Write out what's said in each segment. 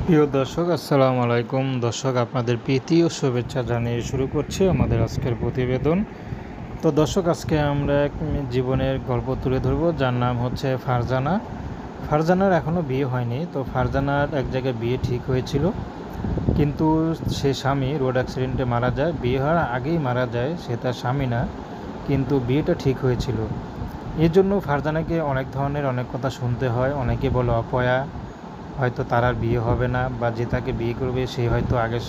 প্রিয় দর্শক, আসসালামু আলাইকুম। দর্শক, আপনাদের প্রীতি ও শুভেচ্ছা জানিয়ে শুরু করছি আমাদের আজকের প্রতিবেদন। তো দর্শক, আজকে আমরা এক জীবনের গল্প তুলে ধরবো, যার নাম হচ্ছে ফারজানা। ফারজানার এখনও বিয়ে হয়নি। তো ফারজানার এক জায়গায় বিয়ে ঠিক হয়েছিল, কিন্তু সে স্বামী রোড অ্যাক্সিডেন্টে মারা যায়। বিয়ে হওয়ার আগেই মারা যায়, সে তার স্বামী না, কিন্তু বিয়েটা ঠিক হয়েছিল। এর জন্য ফারজানাকে অনেক ধরনের অনেক কথা শুনতে হয়। অনেকে বলে অপয়া, হয়তো তার আর বিয়ে হবে না, বা যে তাকে বিয়ে করবে সে হয়তো আগে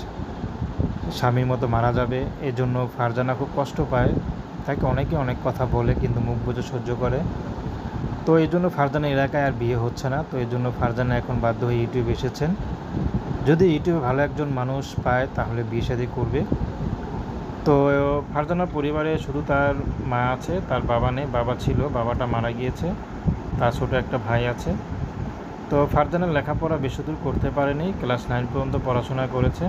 স্বামীর মতো মারা যাবে। এজন্য ফারজানা খুব কষ্ট পায়। তাকে অনেকে অনেক কথা বলে, কিন্তু মুখ বুজে সহ্য করে। তো এই জন্য ফারজানা এলাকায় আর বিয়ে হচ্ছে না। তো এই জন্য ফারজানা এখন বাধ্য হয়ে ইউটিউবে এসেছেন। যদি ইউটিউবে ভালো একজন মানুষ পায় তাহলে বিয়ে শাদী করবে। তো ফারজানার পরিবারে শুধু তার মা আছে, তার বাবা নেই। বাবা ছিল, বাবাটা মারা গিয়েছে। তার ছোটো একটা ভাই আছে। তো ফারজানা লেখাপড়া বেশি দূর করতে পারেনি, ক্লাস 9 পর্যন্ত পড়াশোনা করেছে।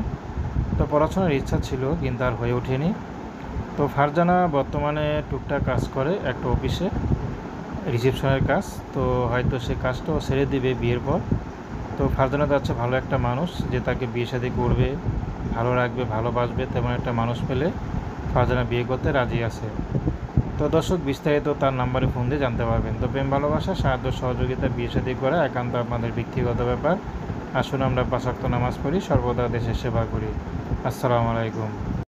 তো পড়াশোনার ইচ্ছা ছিল, কিন্তু আর হয়ে ওঠেনি। তো ফারজানা বর্তমানে টুকটাক কাজ করে একটা অফিসে, রিসেপশনের কাজ। তো হয়তো সে কাজটাও ছেড়ে দিবে বিয়ের পর। তো ফারজানা যাচ্ছে ভালো একটা মানুষ যে তাকে বিয়ে শাদী করবে, ভালো রাখবে, ভালোবাসবে, তেমন একটা মানুষ পেলে ফারজানা বিয়ে করতে রাজি আছে। তো দর্শক, বিস্তারিত তার নাম্বারে ফোন দিয়ে জানতে পারবেন। তো প্রেম ভালোবাসা, সাহায্য সহযোগিতা, বিয়ে শাদী করা একান্ত আপনাদের ব্যক্তিগত ব্যাপার। আসুন আমরা 5 ওয়াক্ত নামাজ পড়ি, সর্বদা দেশের সেবা করি। আসসালামু আলাইকুম।